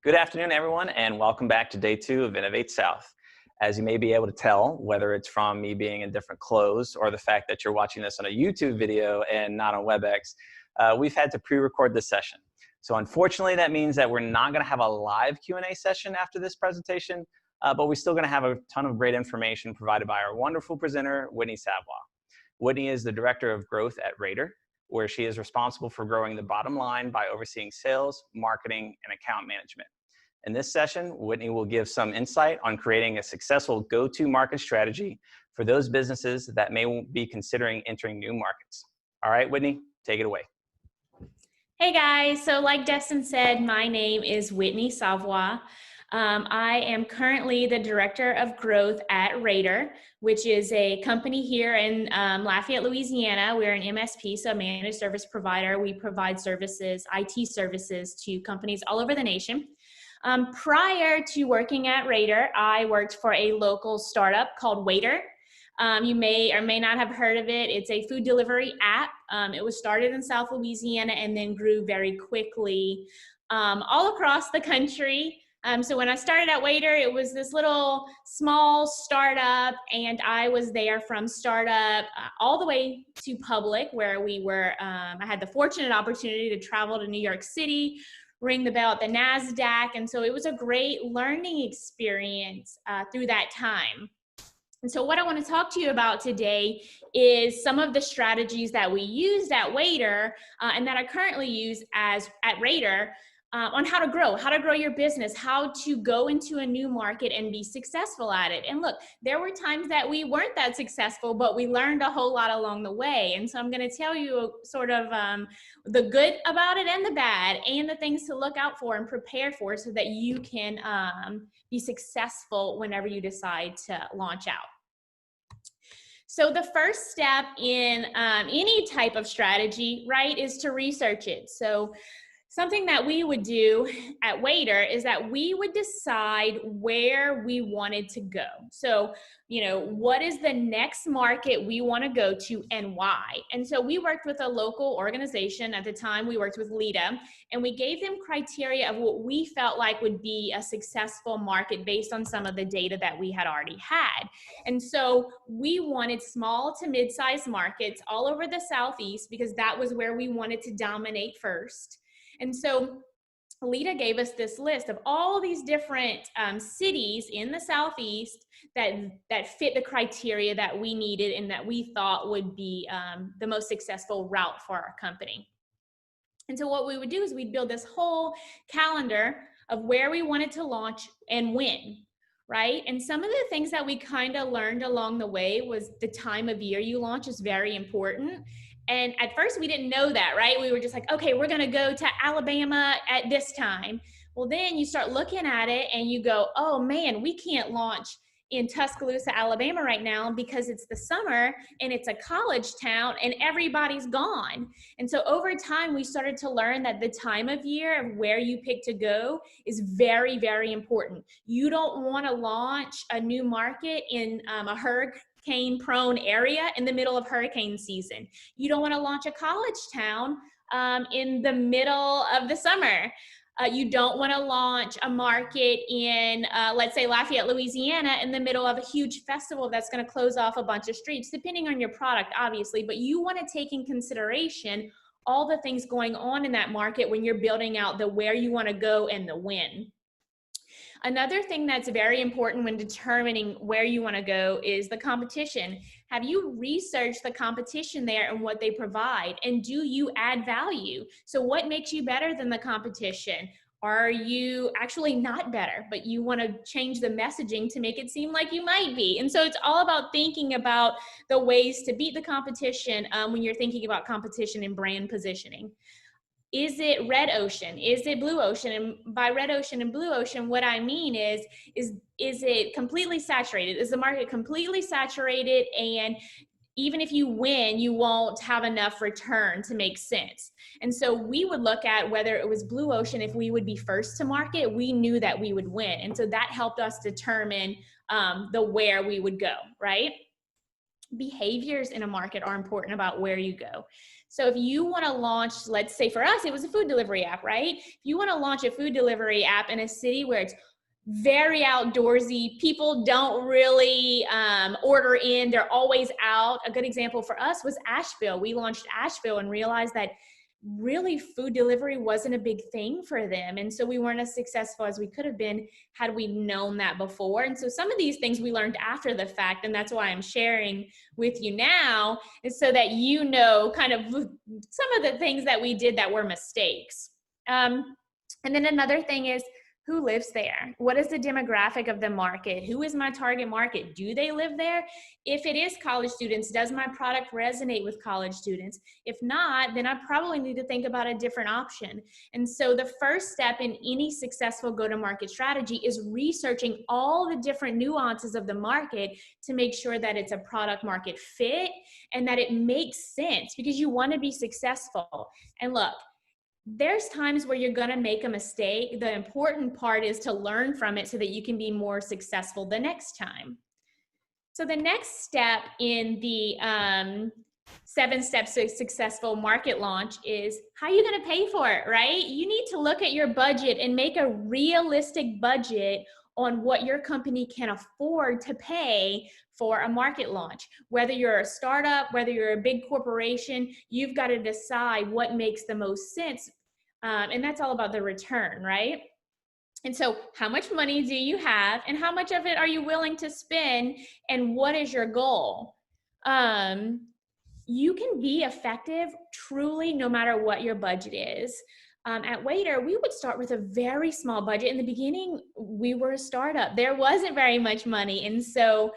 Good afternoon, everyone, and welcome back to day 2 of Innovate South. As you may be able to tell, whether it's from me being in different clothes or the fact that you're watching this on a YouTube video and not on WebEx, we've had to pre-record this session. So unfortunately, that means that we're not going to have a live Q&A session after this presentation, but we're still going to have a ton of great information provided by our wonderful presenter, Whitney Savoie. Whitney is the Director of Growth at Rader, where she is responsible for growing the bottom line by overseeing sales, marketing, and account management. In this session, Whitney will give some insight on creating a successful go-to market strategy for those businesses that may be considering entering new markets. All right, Whitney, take it away. Hey guys, so like Destin said, my name is Whitney Savoie. I am currently the Director of Growth at Rader, which is a company here in Lafayette, Louisiana. We're an MSP, so a managed service provider. We provide services, IT services to companies all over the nation. Prior to working at Rader, I worked for a local startup called Waitr. You may or may not have heard of it. It's a food delivery app. It was started in South Louisiana and then grew very quickly all across the country. So when I started at Waitr, it was this little small startup, and I was there from startup all the way to public, where we were, I had the fortunate opportunity to travel to New York City, ring the bell at the NASDAQ, and so it was a great learning experience through that time. And so what I want to talk to you about today is some of the strategies that we used at Waitr and that I currently use at Rader on how to grow your business, how to go into a new market and be successful at it. And look, there were times that we weren't that successful, but we learned a whole lot along the way. And so I'm going to tell you sort of the good about it and the bad, and the things to look out for and prepare for so that you can be successful whenever you decide to launch out. So the first step in any type of strategy, right, is to research it. So something that we would do at Waitr is that we would decide where we wanted to go. So, what is the next market we want to go to and why? And so we worked with a local organization. At the time, we worked with LEDA, and we gave them criteria of what we felt like would be a successful market based on some of the data that we had already had. And so we wanted small to mid-sized markets all over the Southeast because that was where we wanted to dominate first. And so LEDA gave us this list of all these different cities in the Southeast that fit the criteria that we needed and that we thought would be the most successful route for our company. And so what we would do is we'd build this whole calendar of where we wanted to launch and when, right? And some of the things that we kind of learned along the way was the time of year you launch is very important. And at first we didn't know that, right? We were just like, okay, we're going to go to Alabama at this time. Well, then you start looking at it and you go, oh man, we can't launch in Tuscaloosa, Alabama right now because it's the summer and it's a college town and everybody's gone. And so over time, we started to learn that the time of year of where you pick to go is very, very important. You don't want to launch a new market in a hurricane-prone area in the middle of hurricane season. You don't want to launch a college town in the middle of the summer. You don't want to launch a market in, let's say, Lafayette, Louisiana, in the middle of a huge festival that's going to close off a bunch of streets, depending on your product, obviously. But you want to take in consideration all the things going on in that market when you're building out the where you want to go and the when. Another thing that's very important when determining where you want to go is the competition. Have you researched the competition there and what they provide? And do you add value? So what makes you better than the competition? Are you actually not better, but you want to change the messaging to make it seem like you might be? And so it's all about thinking about the ways to beat the competition when you're thinking about competition and brand positioning. Is it red ocean? Is it blue ocean? And by red ocean and blue ocean, what I mean is it completely saturated? Is the market completely saturated? And even if you win, you won't have enough return to make sense. And so we would look at whether it was blue ocean, if we would be first to market, we knew that we would win. And so that helped us determine the where we would go, right? Behaviors in a market are important about where you go. So if you want to launch, let's say for us, it was a food delivery app, right? If you want to launch a food delivery app in a city where it's very outdoorsy, people don't really order in, they're always out. A good example for us was Asheville. We launched Asheville and realized that really food delivery wasn't a big thing for them. And so we weren't as successful as we could have been had we known that before. And so some of these things we learned after the fact, and that's why I'm sharing with you now, is so that you know kind of some of the things that we did that were mistakes. And then another thing is, who lives there? What is the demographic of the market? Who is my target market? Do they live there? If it is college students, does my product resonate with college students? If not, then I probably need to think about a different option. And so the first step in any successful go-to-market strategy is researching all the different nuances of the market to make sure that it's a product market fit and that it makes sense, because you want to be successful. And look, there's times where you're going to make a mistake. The important part is to learn from it so that you can be more successful the next time. So the next step in the 7 steps to successful market launch is how you're going to pay for it, right? You need to look at your budget and make a realistic budget on what your company can afford to pay for a market launch. Whether you're a startup, whether you're a big corporation, you've got to decide what makes the most sense. And that's all about the return, right? And so how much money do you have, and how much of it are you willing to spend, and what is your goal? You can be effective truly no matter what your budget is. At Waitr, we would start with a very small budget. In the beginning, we were a startup. There wasn't very much money. And so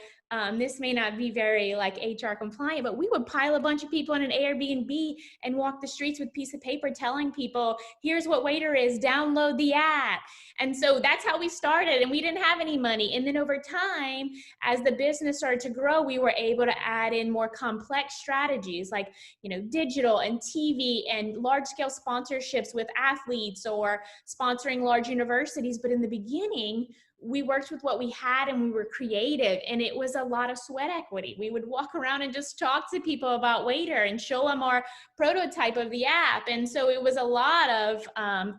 this may not be very like HR compliant, but we would pile a bunch of people in an Airbnb and walk the streets with a piece of paper telling people, here's what Waitr is, download the app. And so that's how we started, and we didn't have any money. And then over time, as the business started to grow, we were able to add in more complex strategies like, digital and TV and large scale sponsorships with athletes or sponsoring large universities. But in the beginning, we worked with what we had and we were creative, and it was a lot of sweat equity. We would walk around and just talk to people about Waitr and show them our prototype of the app. And so it was a lot of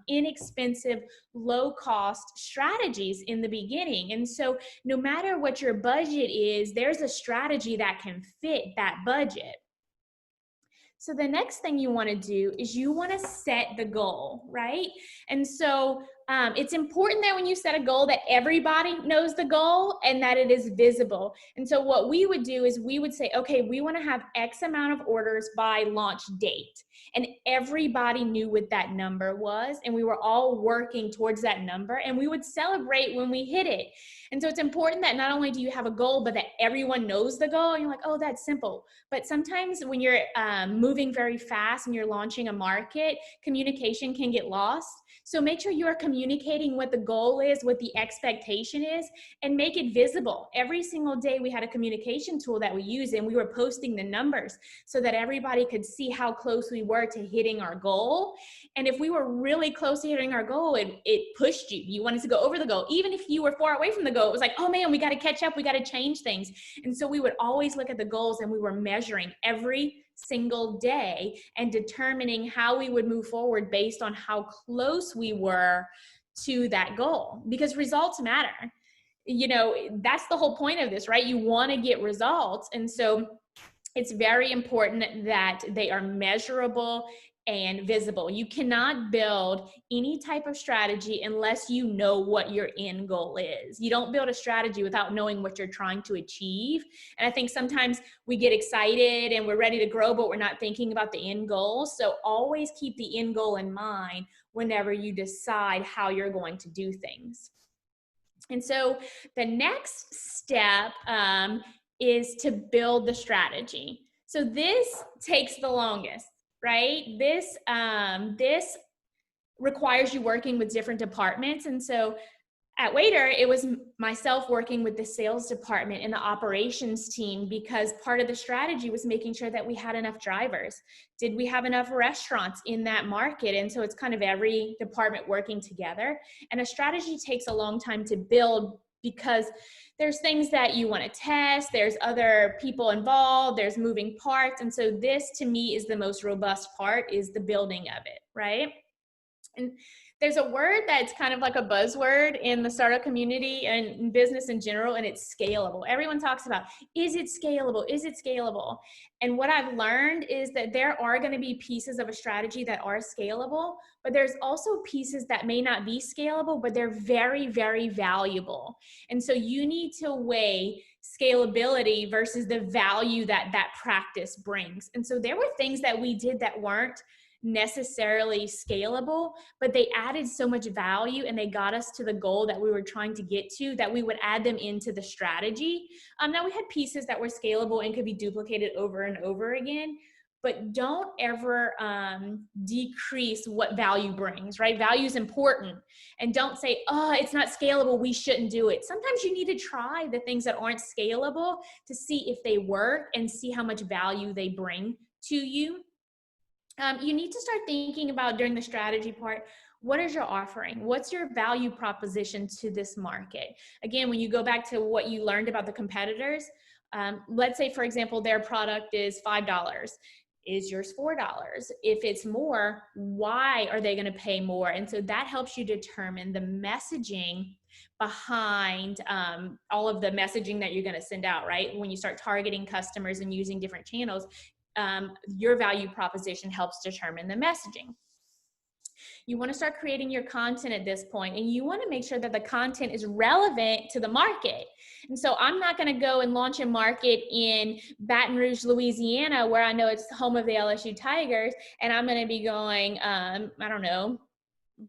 inexpensive, low cost strategies in the beginning. And so no matter what your budget is, there's a strategy that can fit that budget. So the next thing you want to do is you want to set the goal, right? And so it's important that when you set a goal that everybody knows the goal and that it is visible. And so what we would do is we would say, okay, we want to have X amount of orders by launch date. And everybody knew what that number was, and we were all working towards that number, and we would celebrate when we hit it. And so it's important that not only do you have a goal, but that everyone knows the goal, and you're like, oh, that's simple. But sometimes when you're moving very fast and you're launching a market, communication can get lost. So make sure you are communicating what the goal is, what the expectation is, and make it visible. Every single day we had a communication tool that we used, and we were posting the numbers so that everybody could see how close we were to hitting our goal. And if we were really close to hitting our goal, it pushed you. You wanted to go over the goal. Even if you were far away from the goal, it was like, oh man, we got to catch up. We got to change things. And so we would always look at the goals, and we were measuring every single day and determining how we would move forward based on how close we were to that goal, because results matter. That's the whole point of this, right? You want to get results. And so it's very important that they are measurable and visible. You cannot build any type of strategy unless you know what your end goal is. You don't build a strategy without knowing what you're trying to achieve. And I think sometimes we get excited and we're ready to grow, but we're not thinking about the end goal. So always keep the end goal in mind whenever you decide how you're going to do things. And so the next step is to build the strategy. So this takes the longest, right? This requires you working with different departments. And so at Waitr, it was myself working with the sales department and the operations team, because part of the strategy was making sure that we had enough drivers. Did we have enough restaurants in that market? And so it's kind of every department working together. And a strategy takes a long time to build because there's things that you want to test, there's other people involved, there's moving parts. And so this to me is the most robust part, is the building of it, right? And there's a word that's kind of like a buzzword in the startup community and in business in general, and it's scalable. Everyone talks about, is it scalable? Is it scalable? And what I've learned is that there are going to be pieces of a strategy that are scalable, but there's also pieces that may not be scalable, but they're very, very valuable. And so you need to weigh scalability versus the value that that practice brings. And so there were things that we did that weren't necessarily scalable, but they added so much value and they got us to the goal that we were trying to get to, that we would add them into the strategy. Now we had pieces that were scalable and could be duplicated over and over again, but don't ever decrease what value brings, right? Value is important. And don't say, oh, it's not scalable, we shouldn't do it. Sometimes you need to try the things that aren't scalable to see if they work and see how much value they bring to you. You need to start thinking about, during the strategy part, what is your offering? What's your value proposition to this market? Again, when you go back to what you learned about the competitors, let's say, for example, their product is $5. Is yours $4? If it's more, why are they going to pay more? And so that helps you determine the messaging behind all of the messaging that you're going to send out, right? When you start targeting customers and using different channels, your value proposition helps determine the messaging. You want to start creating your content at this point, and you want to make sure that the content is relevant to the market. And so I'm not going to go and launch a market in Baton Rouge, Louisiana, where I know it's the home of the LSU Tigers, and I'm going to be going, I don't know,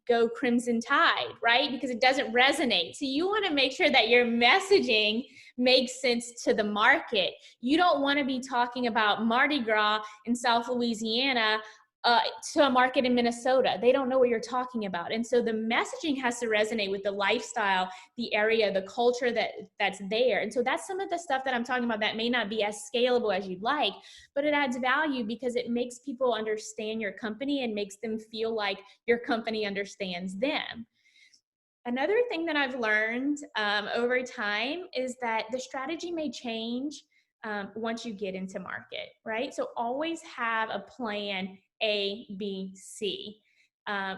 go Crimson Tide, right? Because it doesn't resonate. So you want to make sure that your messaging makes sense to the market. You don't want to be talking about Mardi Gras in South Louisiana to a market in Minnesota. They don't know what you're talking about. And so the messaging has to resonate with the lifestyle, the area, the culture that's there. And so that's some of the stuff that I'm talking about that may not be as scalable as you'd like, but it adds value because it makes people understand your company and makes them feel like your company understands them. Another thing that I've learned over time is that the strategy may change once you get into market, right? So always have a plan A, B, C.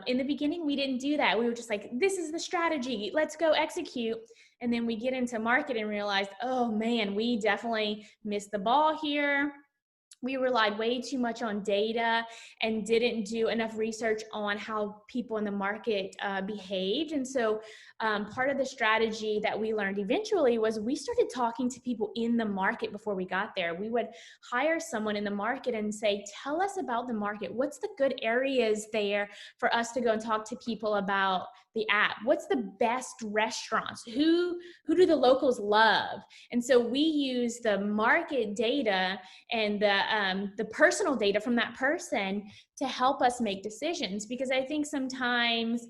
In the beginning, we didn't do that. We were just like, this is the strategy, let's go execute. And then we get into market and realize, oh man, we definitely missed the ball here. We relied way too much on data and didn't do enough research on how people in the market behaved. And so part of the strategy that we learned eventually was we started talking to people in the market before we got there. We would hire someone in the market and say, tell us about the market. What's the good areas there for us to go and talk to people about the app? What's the best restaurants? Who do the locals love? And so we use the market data and the personal data from that person to help us make decisions, because I think sometimes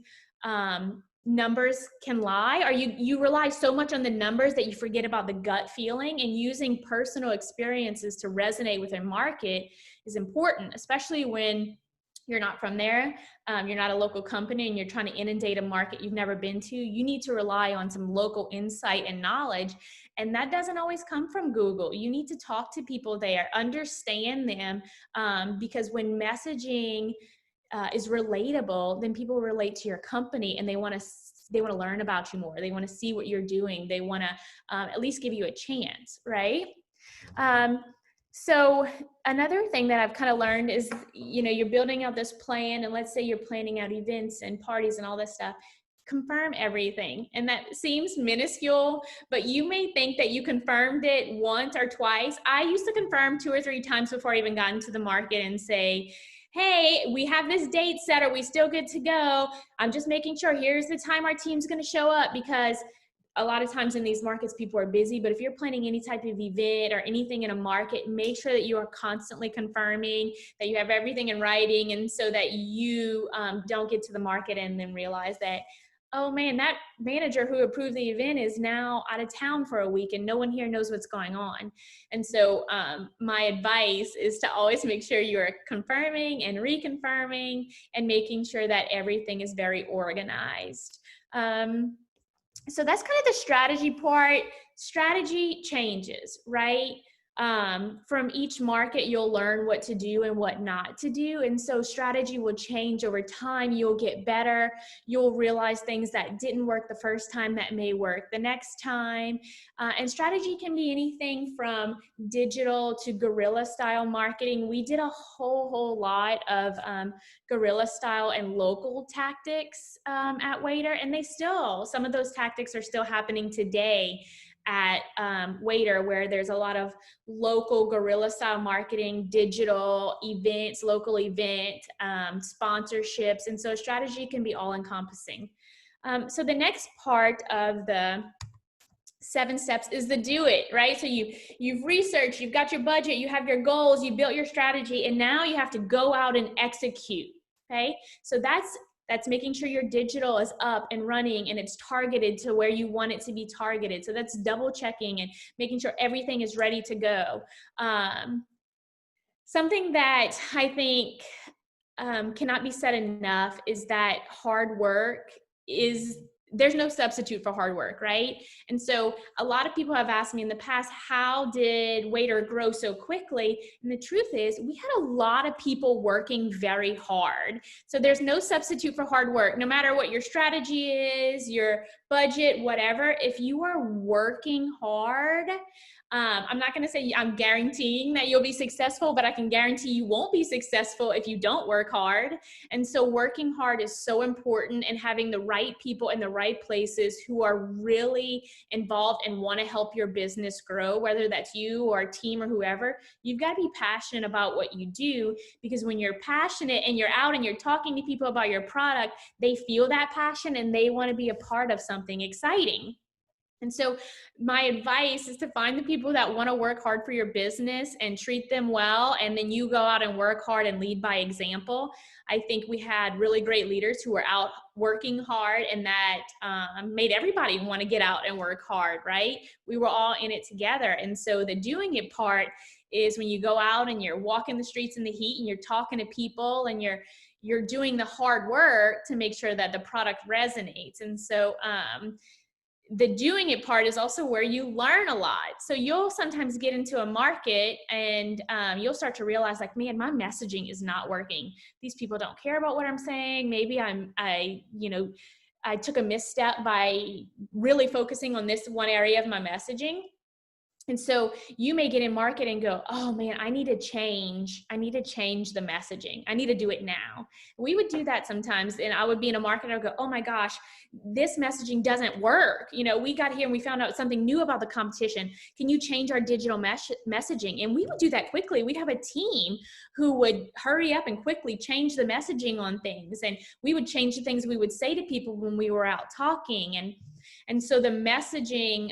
numbers can lie, or you rely so much on the numbers that you forget about the gut feeling, and using personal experiences to resonate with a market is important, especially when you're not from there, you're not a local company, and you're trying to inundate a market you've never been to. You need to rely on some local insight and knowledge, and that doesn't always come from Google. You need to talk to people there, understand them, because when messaging is relatable, then people relate to your company, and they want to learn about you more. They want to see what you're doing. They want to at least give you a chance, right? So another thing that I've kind of learned is, you're building out this plan, and let's say you're planning out events and parties and all this stuff. Confirm everything. And that seems minuscule, but you may think that you confirmed it once or twice. I used to confirm 2 or 3 times before I even got into the market and say, hey, we have this date set. Are we still good to go? I'm just making sure here's the time our team's going to show up, because a lot of times in these markets, people are busy. But if you're planning any type of event or anything in a market, make sure that you are constantly confirming, that you have everything in writing, and so that you don't get to the market and then realize that, oh man, that manager who approved the event is now out of town for a week and no one here knows what's going on. And so my advice is to always make sure you're confirming and reconfirming and making sure that everything is very organized. So that's kind of the strategy part. Strategy changes, right? From each market, you'll learn what to do and what not to do. And so strategy will change over time. You'll get better. You'll realize things that didn't work the first time that may work the next time. And strategy can be anything from digital to guerrilla style marketing. We did a whole lot of guerrilla style and local tactics at Waitr, and some of those tactics are still happening today at Waitr, where there's a lot of local guerrilla style marketing, digital events, local event sponsorships, and so strategy can be all encompassing. So the next part of the 7 steps is the do it, right? So you've researched, you've got your budget, you have your goals, you built your strategy, and now you have to go out and execute. Okay, so that's making sure your digital is up and running and it's targeted to where you want it to be targeted. So that's double checking and making sure everything is ready to go. Something that I think cannot be said enough is that hard work there's no substitute for hard work, right? And so a lot of people have asked me in the past, how did Waitr grow so quickly? And the truth is, we had a lot of people working very hard. So there's no substitute for hard work. No matter what your strategy is, your budget, whatever, if you are working hard, I'm not going to say I'm guaranteeing that you'll be successful, but I can guarantee you won't be successful if you don't work hard. And so working hard is so important, and having the right people in the right places who are really involved and want to help your business grow, whether that's you or a team or whoever. You've got to be passionate about what you do, because when you're passionate and you're out and you're talking to people about your product, they feel that passion and they want to be a part of something exciting. And so my advice is to find the people that want to work hard for your business and treat them well. And then you go out and work hard and lead by example. I think we had really great leaders who were out working hard, and that made everybody want to get out and work hard, right? We were all in it together. And so the doing it part is when you go out and you're walking the streets in the heat and you're talking to people and you're doing the hard work to make sure that the product resonates. And so, the doing it part is also where you learn a lot. So you'll sometimes get into a market and you'll start to realize, like, man, my messaging is not working. These people don't care about what I'm saying. Maybe I took a misstep by really focusing on this one area of my messaging. And so you may get in market and go, oh man, I need to change the messaging. I need to do it now. We would do that sometimes. And I would be in a market and I would go, oh my gosh, this messaging doesn't work. We got here and we found out something new about the competition. Can you change our digital messaging? And we would do that quickly. We'd have a team who would hurry up and quickly change the messaging on things. And we would change the things we would say to people when we were out talking. And so the messaging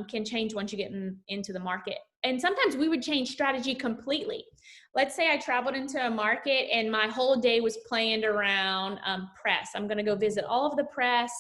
can change once you get into the market. And sometimes we would change strategy completely. Let's say I traveled into a market and my whole day was planned around press. I'm going to go visit all of the press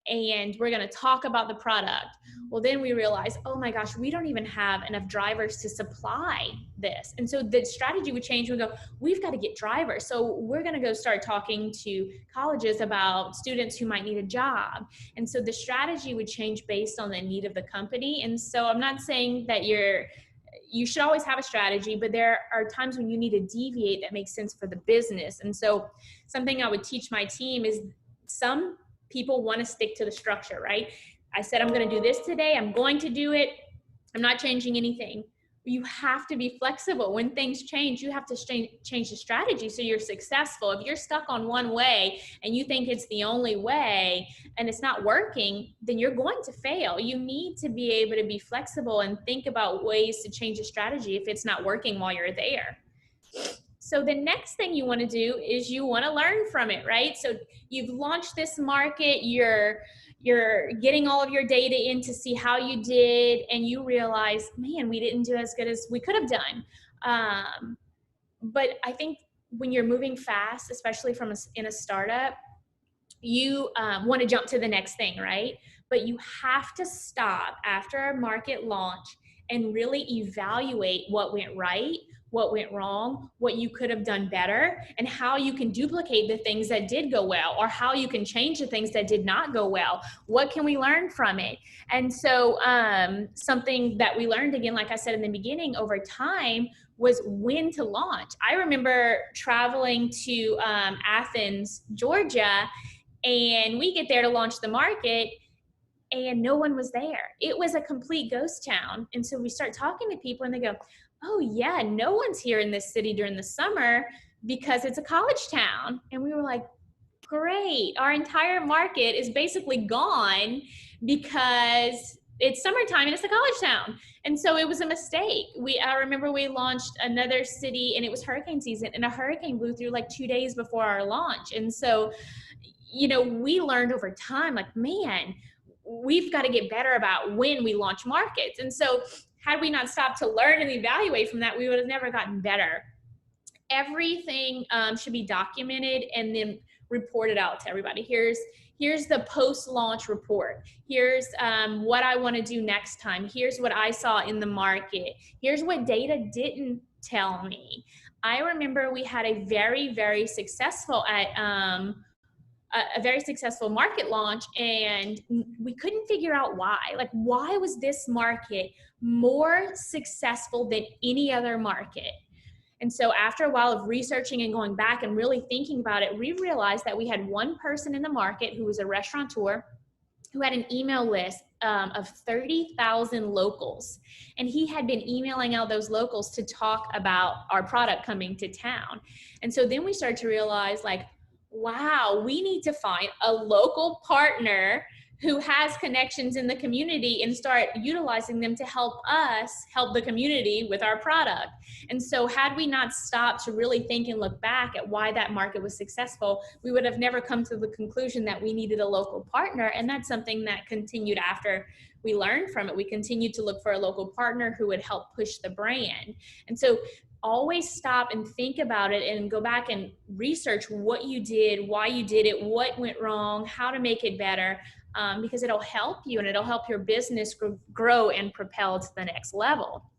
and we're going to talk about the product. Well, then we realize, oh my gosh, we don't even have enough drivers to supply this. And so the strategy would change. We go, we've got to get drivers. So we're going to go start talking to colleges about students who might need a job. And so the strategy would change based on the need of the company. And so I'm not saying that you should always have a strategy, but there are times when you need to deviate that makes sense for the business. And so something I would teach my team is, some people want to stick to the structure, right? I said, I'm going to do this today. I'm going to do it. I'm not changing anything. You have to be flexible. When things change, you have to change the strategy so you're successful. If you're stuck on one way and you think it's the only way and it's not working, then you're going to fail. You need to be able to be flexible and think about ways to change a strategy if it's not working while you're there. So the next thing you want to do is you want to learn from it, right? So you've launched this market, you're getting all of your data in to see how you did, and you realize, man, we didn't do as good as we could have done. But I think when you're moving fast, especially in a startup, you want to jump to the next thing, right? But you have to stop after a market launch and really evaluate what went right, what went wrong, what you could have done better, and how you can duplicate the things that did go well, or how you can change the things that did not go well. What can we learn from it? And so something that we learned, again, like I said in the beginning, over time, was when to launch. I remember traveling to Athens, Georgia, and we get there to launch the market, and no one was there. It was a complete ghost town. And so we start talking to people, and they go, oh yeah, no one's here in this city during the summer because it's a college town. And we were like, great, our entire market is basically gone because it's summertime and it's a college town. And so it was a mistake. I remember we launched another city, and it was hurricane season, and a hurricane blew through like 2 days before our launch. And so, you know, we learned over time, like, man, we've got to get better about when we launch markets. And so had we not stopped to learn and evaluate from that, we would have never gotten better. Everything should be documented and then reported out to everybody. Here's the post-launch report. Here's what I want to do next time. Here's what I saw in the market. Here's what data didn't tell me. I remember we had a very, very successful market launch, and we couldn't figure out why. Like, why was this market more successful than any other market? And so after a while of researching and going back and really thinking about it, we realized that we had one person in the market who was a restaurateur who had an email list of 30,000 locals. And he had been emailing out those locals to talk about our product coming to town. And so then we started to realize, like, wow, we need to find a local partner who has connections in the community and start utilizing them to help us help the community with our product. And so had we not stopped to really think and look back at why that market was successful, we would have never come to the conclusion that we needed a local partner. And that's something that continued after we learned from it. We continued to look for a local partner who would help push the brand. And so always stop and think about it and go back and research what you did, why you did it, what went wrong, how to make it better, because it'll help you and it'll help your business grow and propel to the next level.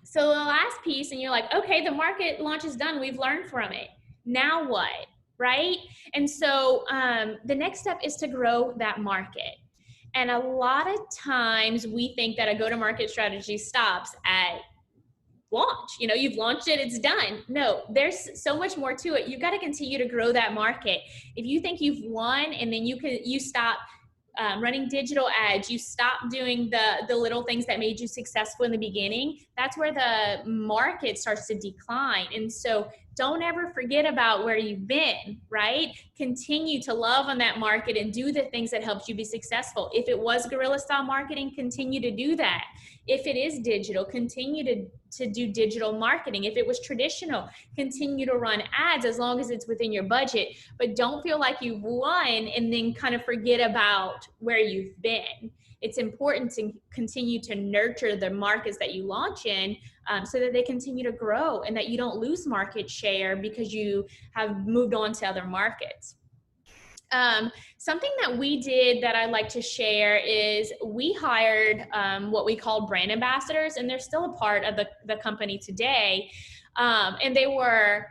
So the last piece, and you're like, okay, the market launch is done. We've learned from it. Now what, right? And so the next step is to grow that market. And a lot of times we think that a go-to-market strategy stops at launch. You know, you've launched it, it's done. No, there's so much more to it. You've got to continue to grow that market. If you think you've won and then you stop running digital ads, you stop doing the little things that made you successful in the beginning, that's where the market starts to decline. And so don't ever forget about where you've been, right? Continue to love on that market and do the things that helped you be successful. If it was guerrilla style marketing, continue to do that. If it is digital, continue to do digital marketing. If it was traditional, continue to run ads as long as it's within your budget. But don't feel like you've won and then kind of forget about where you've been. It's important to continue to nurture the markets that you launch in so that they continue to grow and that you don't lose market share because you have moved on to other markets. Something that we did that I'd like to share is we hired what we call brand ambassadors, and they're still a part of the company today. And they were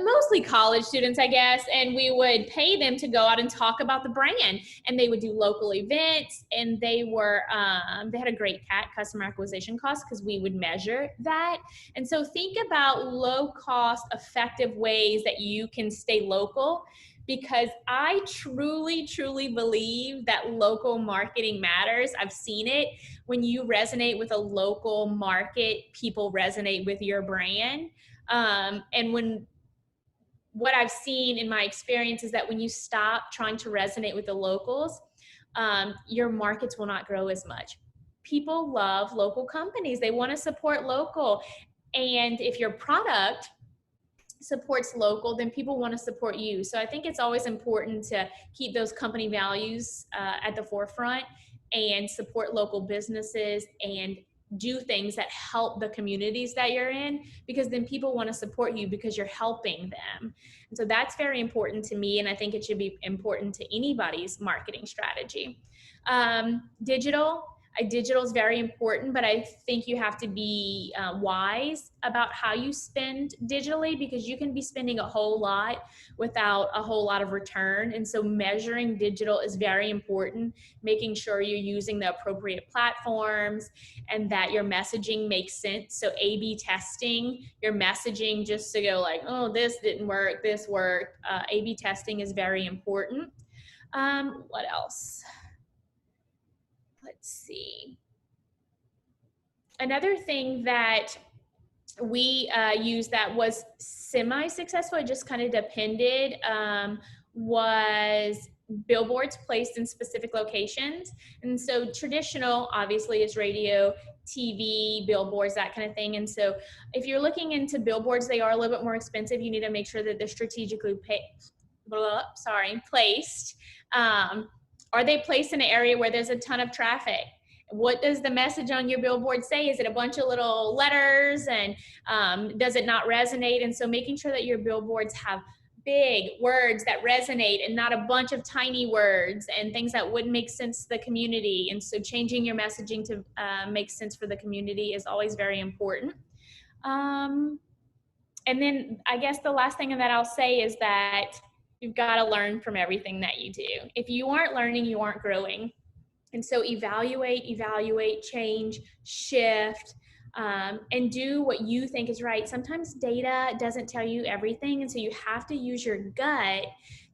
mostly college students, I guess, and we would pay them to go out and talk about the brand, and they would do local events, and they had a great customer acquisition cost because we would measure that. And so think about low cost, effective ways that you can stay local, because I truly, truly believe that local marketing matters. I've seen it. When you resonate with a local market, people resonate with your brand. And what I've seen in my experience is that when you stop trying to resonate with the locals, your markets will not grow as much. People love local companies. They want to support local. And if your product supports local, then people want to support you. So I think it's always important to keep those company values at the forefront and support local businesses and do things that help the communities that you're in, because then people want to support you because you're helping them. And so that's very important to me, and I think it should be important to anybody's marketing strategy. Digital, Digital is very important, but I think you have to be wise about how you spend digitally, because you can be spending a whole lot without a whole lot of return. And so measuring digital is very important, making sure you're using the appropriate platforms and that your messaging makes sense. So A/B testing your messaging just to go like, oh, this didn't work, this worked. A/B testing is very important. What else? Let's see. Another thing that we used that was semi-successful, it just kind of depended, was billboards placed in specific locations. And so traditional obviously is radio, TV, billboards, that kind of thing. And so if you're looking into billboards, they are a little bit more expensive. You need to make sure that they're strategically placed. Are they placed in an area where there's a ton of traffic? What does the message on your billboard say? Is it a bunch of little letters, and does it not resonate? And so making sure that your billboards have big words that resonate and not a bunch of tiny words and things that wouldn't make sense to the community. And so changing your messaging to make sense for the community is always very important. And then I guess the last thing that I'll say is that you've got to learn from everything that you do. If you aren't learning, you aren't growing. And so evaluate, change, shift, and do what you think is right. Sometimes data doesn't tell you everything, and so you have to use your gut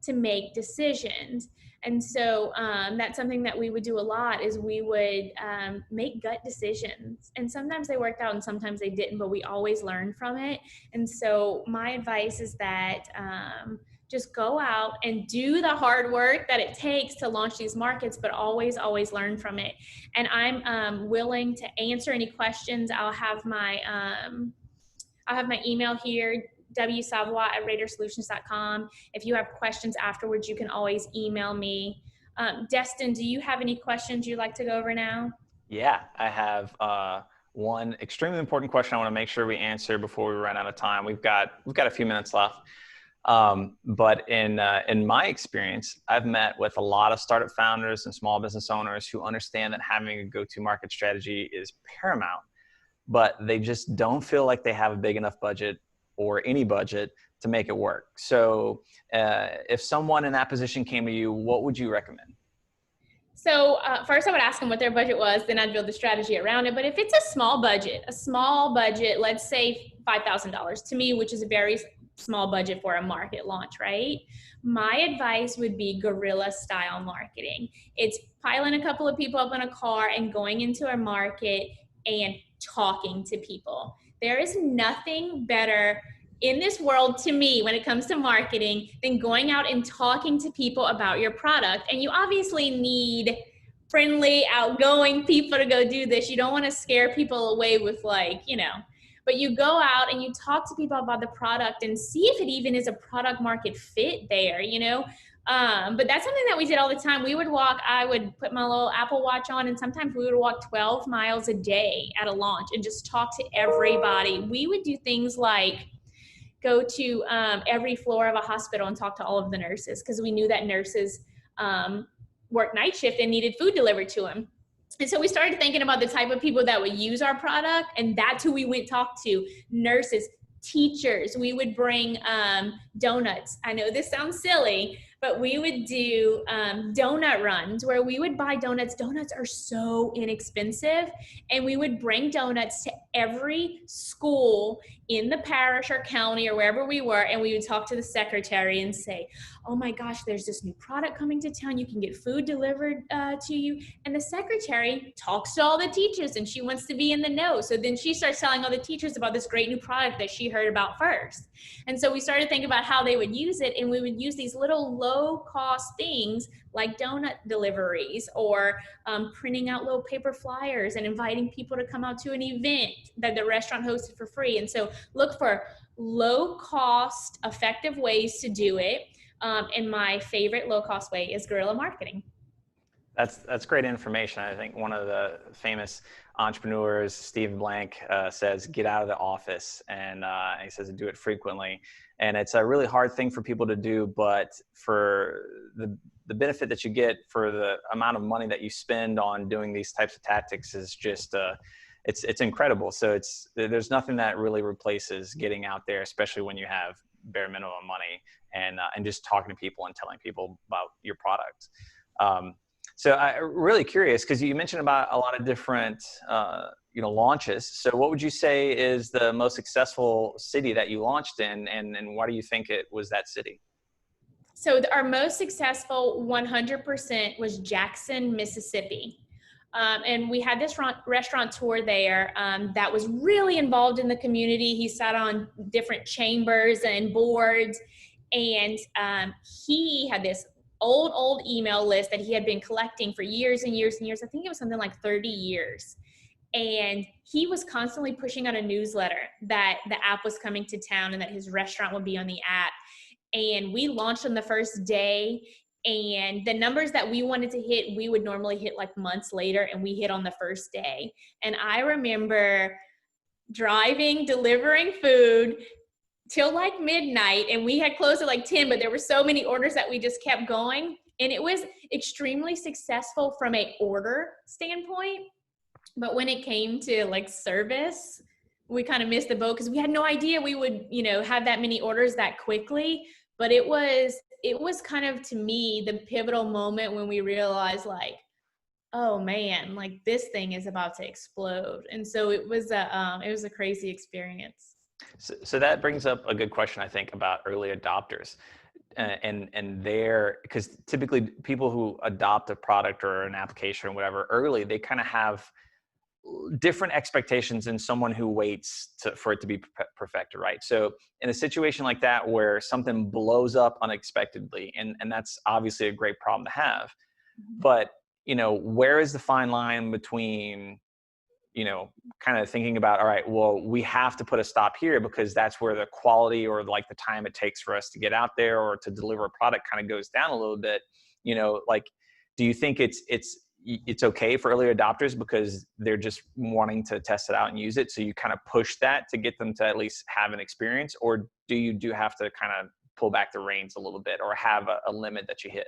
to make decisions. And so that's something that we would do a lot, is we would make gut decisions. And sometimes they worked out and sometimes they didn't, but we always learned from it. And so my advice is that just go out and do the hard work that it takes to launch these markets, but always learn from it. And I'm willing to answer any questions. I'll have my email here, wsavoie@radersolutions.com. If you have questions afterwards, you can always email me. Destin, do you have any questions you'd like to go over now? Yeah, I have one extremely important question I want to make sure we answer before we run out of time. We've got a few minutes left. But in my experience, I've met with a lot of startup founders and small business owners who understand that having a go-to-market strategy is paramount, but they just don't feel like they have a big enough budget or any budget to make it work. So if someone in that position came to you, what would you recommend? So first I would ask them what their budget was, then I'd build the strategy around it. But if it's a small budget, let's say $5,000 to me, which is a very small budget for a market launch, right? My advice would be guerrilla style marketing. It's piling a couple of people up in a car and going into a market and talking to people. There is nothing better in this world to me when it comes to marketing than going out and talking to people about your product. And you obviously need friendly, outgoing people to go do this. You don't want to scare people away with but you go out and you talk to people about the product and see if it even is a product market fit there, But that's something that we did all the time. I would put my little Apple Watch on, and sometimes we would walk 12 miles a day at a launch and just talk to everybody. We would do things like go to every floor of a hospital and talk to all of the nurses, because we knew that nurses worked night shift and needed food delivered to them. And so we started thinking about the type of people that would use our product, and that's who we went talk to: nurses, teachers. We would bring donuts. I know this sounds silly, but we would do donut runs where we would buy donuts. Donuts are so inexpensive, and we would bring donuts to every school in the parish or county or wherever we were, and we would talk to the secretary and say, oh my gosh, there's this new product coming to town. You can get food delivered to you. And the secretary talks to all the teachers, and she wants to be in the know. So then she starts telling all the teachers about this great new product that she heard about first. And so we started thinking about how they would use it, and we would use these little low-cost things like donut deliveries, or printing out little paper flyers and inviting people to come out to an event that the restaurant hosted for free. And so look for low-cost, effective ways to do it. And my favorite low-cost way is guerrilla marketing. That's great information. I think one of the famous entrepreneurs, Steve Blank, says, "Get out of the office," and he says to do it frequently. And it's a really hard thing for people to do, but for the benefit that you get for the amount of money that you spend on doing these types of tactics is just it's incredible. So there's nothing that really replaces getting out there, especially when you have bare minimum money and just talking to people and telling people about your product. So I'm really curious because you mentioned about a lot of different, launches. So what would you say is the most successful city that you launched in, and why do you think it was that city? So our most successful 100% was Jackson, Mississippi. And we had this restaurateur there that was really involved in the community. He sat on different chambers and boards, and he had this old email list that he had been collecting for years and years and years. I think it was something like 30 years. And he was constantly pushing out a newsletter that the app was coming to town and that his restaurant would be on the app. And we launched on the first day, and the numbers that we wanted to hit, we would normally hit like months later, and we hit on the first day. And I remember driving, delivering food till like midnight, and we had closed at like 10, but there were so many orders that we just kept going. And it was extremely successful from a order standpoint. But when it came to like service, we kind of missed the boat because we had no idea we would, have that many orders that quickly. But it was kind of, to me, the pivotal moment when we realized like, oh man, like this thing is about to explode. And so it was a crazy experience. So that brings up a good question, I think, about early adopters. And because typically people who adopt a product or an application or whatever early, they kind of have different expectations than someone who waits for it to be perfected, right? So in a situation like that where something blows up unexpectedly, and that's obviously a great problem to have, but where is the fine line between kind of thinking about, all right, well, we have to put a stop here because that's where the quality or like the time it takes for us to get out there or to deliver a product kind of goes down a little bit. Like, do you think it's okay for early adopters because they're just wanting to test it out and use it, so you kind of push that to get them to at least have an experience, or do you have to kind of pull back the reins a little bit or have a limit that you hit?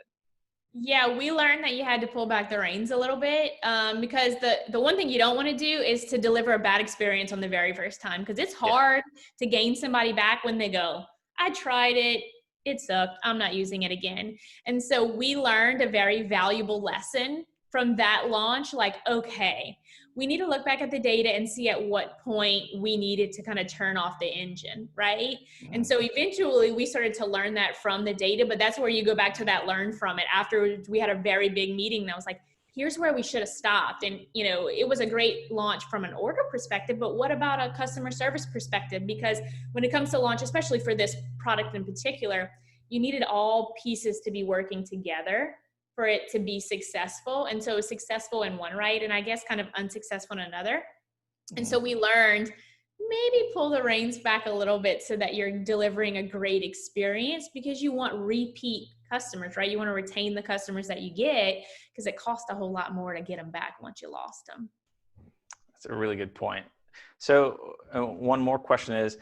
Yeah, we learned that you had to pull back the reins a little bit because the one thing you don't want to do is to deliver a bad experience on the very first time, because it's hard to gain somebody back when they go, I tried it, it sucked, I'm not using it again. And so we learned a very valuable lesson from that launch. Like, okay, we need to look back at the data and see at what point we needed to kind of turn off the engine, right? And so eventually we started to learn that from the data, but that's where you go back to that learn from it. After we had a very big meeting that was like, here's where we should have stopped. And, it was a great launch from an order perspective, but what about a customer service perspective? Because when it comes to launch, especially for this product in particular, you needed all pieces to be working together for it to be successful. And so it was successful in one, right? And I guess kind of unsuccessful in another. And so we learned, maybe pull the reins back a little bit so that you're delivering a great experience, because you want repeat customers, right? You want to retain the customers that you get, because it costs a whole lot more to get them back once you lost them. That's a really good point. So one more question is,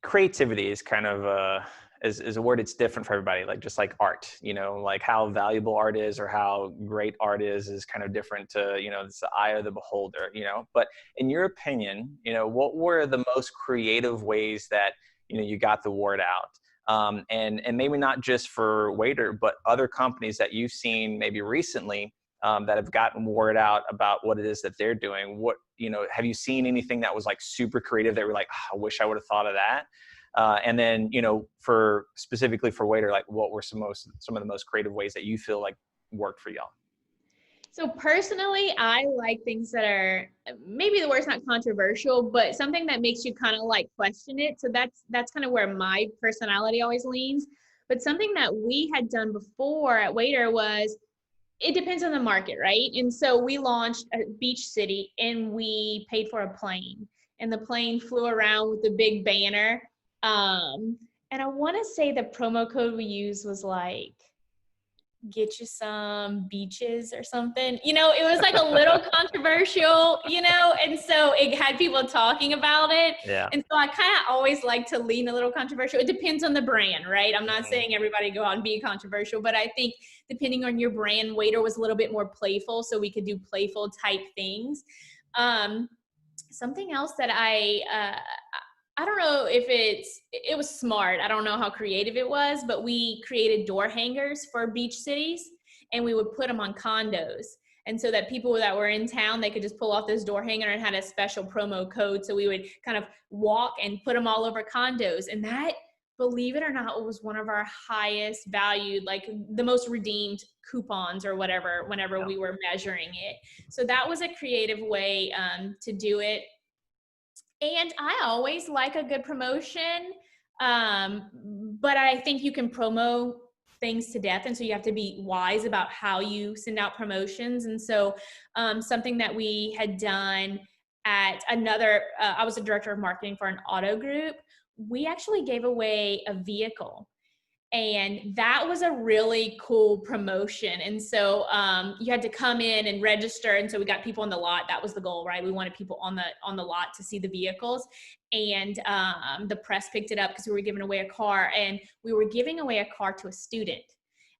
creativity is kind of is a word. It's different for everybody, like just like art, like how valuable art is or how great art is kind of different to, it's the eye of the beholder, but in your opinion, what were the most creative ways that, you got the word out? And maybe not just for Waitr, but other companies that you've seen maybe recently that have gotten word out about what it is that they're doing. What, have you seen anything that was like super creative that were like, oh, I wish I would have thought of that? And then, for specifically for Waitr, like what were some of the most creative ways that you feel like worked for y'all? So personally, I like things that are, maybe the word's not controversial, but something that makes you kind of like question it. So that's kind of where my personality always leans. But something that we had done before at Waitr was, it depends on the market, right? And so we launched a beach city and we paid for a plane, and the plane flew around with the big banner. And I want to say the promo code we used was like get you some beaches or something. You know, it was like a little controversial, you know, and so it had people talking about it. Yeah. And so I kind of always like to lean a little controversial. It depends on the brand, right? I'm not Mhm. saying everybody go out and be controversial, but I think depending on your brand, Waitr was a little bit more playful, so we could do playful type things. Um, Something else that I don't know if it was smart. I don't know how creative it was, but we created door hangers for beach cities and we would put them on condos. And so that people that were in town, they could just pull off this door hanger and had a special promo code. So we would kind of walk and put them all over condos. And that, believe it or not, was one of our highest valued, like the most redeemed coupons or whatever, whenever Yeah. we were measuring it. So that was a creative way to do it. And I always like a good promotion, but I think you can promo things to death, and so you have to be wise about how you send out promotions. And so something that we had done at another, I was a director of marketing for an auto group. We actually gave away a vehicle, and that was a really cool promotion. And so you had to come in and register, and so we got people on the lot. That was the goal, right? We wanted people on the lot to see the vehicles. And the press picked it up because we were giving away a car, and we were giving away a car to a student.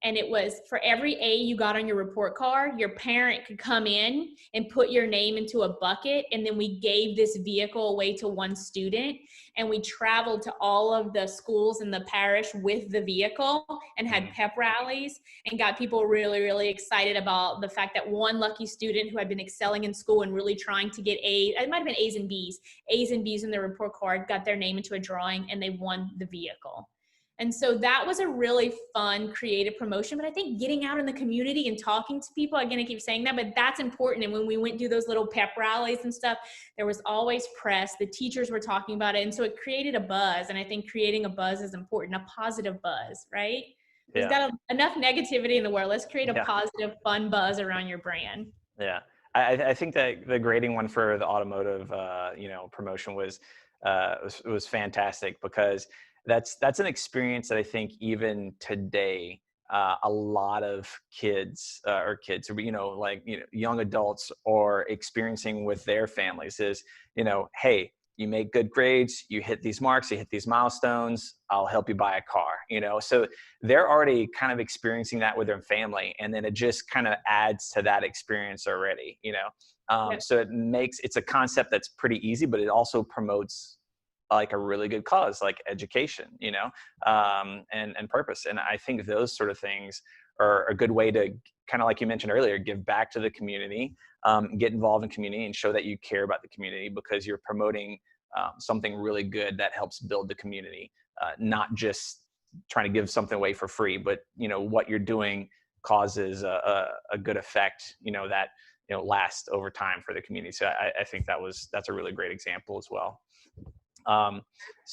And it was for every A you got on your report card, your parent could come in and put your name into a bucket. And then we gave this vehicle away to one student. And we traveled to all of the schools in the parish with the vehicle and had Mhm. pep rallies and got people really, really excited about the fact that one lucky student who had been excelling in school and really trying to get A's, it might have been A's and B's in their report card, got their name into a drawing, and they won the vehicle. And so that was a really fun, creative promotion. But I think getting out in the community and talking to people, again, I keep saying that, but that's important. And when we went through those little pep rallies and stuff, there was always press. The teachers were talking about it. And so it created a buzz. And I think creating a buzz is important, a positive buzz, right? There's Yeah. got enough negativity in the world. Let's create a Yeah. positive, fun buzz around your brand. Yeah. I think that the grading one for the automotive, promotion was fantastic, because that's an experience that I think even today, a lot of kids, or young adults are experiencing with their families is, hey, you make good grades, you hit these marks, you hit these milestones, I'll help you buy a car, so they're already kind of experiencing that with their family, and then it just kind of adds to that experience already. Yep. So it's a concept that's pretty easy, but it also promotes like a really good cause, like education, and purpose. And I think those sort of things are a good way to, kind of like you mentioned earlier, give back to the community, get involved in community, and show that you care about the community, because you're promoting something really good that helps build the community, not just trying to give something away for free, but what you're doing causes a good effect, that lasts over time for the community. So I think that's a really great example as well. Um,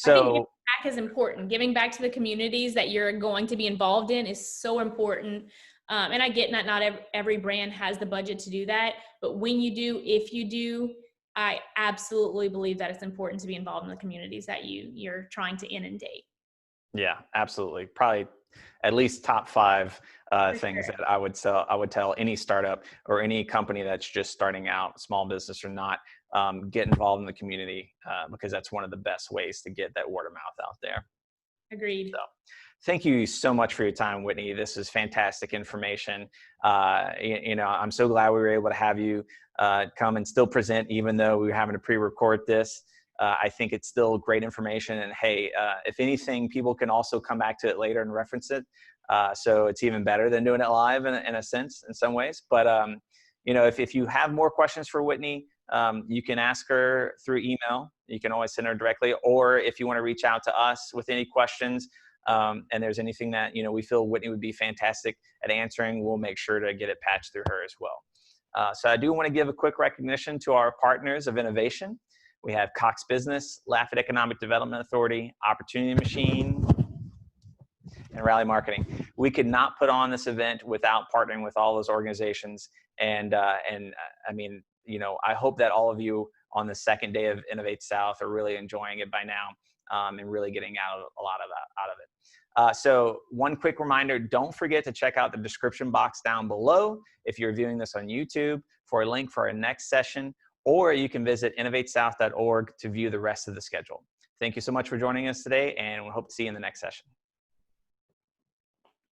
I think giving so back is important. Giving back to the communities that you're going to be involved in is so important. And I get that not every brand has the budget to do that, but when you do, if you do, I absolutely believe that it's important to be involved in the communities that you're trying to inundate. yeah, absolutely. Probably at least top five For things sure. that I would tell any startup or any company that's just starting out, small business or not, get involved in the community, because that's one of the best ways to get that word of mouth out there. Agreed. So thank you so much for your time, Whitney. This is fantastic information. I'm so glad we were able to have you come and still present, even though we were having to pre-record this. I think it's still great information. And hey, if anything, people can also come back to it later and reference it. So it's even better than doing it live in a sense, in some ways. But, if you have more questions for Whitney, you can ask her through email. You can always send her directly. Or if you want to reach out to us with any questions, and there's anything that, we feel Whitney would be fantastic at answering, we'll make sure to get it patched through her as well. So I do want to give a quick recognition to our partners of innovation. We have Cox Business, Lafayette Economic Development Authority, Opportunity Machine, and Rally Marketing. We could not put on this event without partnering with all those organizations. And I mean, I hope that all of you on the second day of Innovate South are really enjoying it by now, and really getting out of a lot of it. So one quick reminder, don't forget to check out the description box down below if you're viewing this on YouTube for a link for our next session, or you can visit innovatesouth.org to view the rest of the schedule. Thank you so much for joining us today, and we hope to see you in the next session.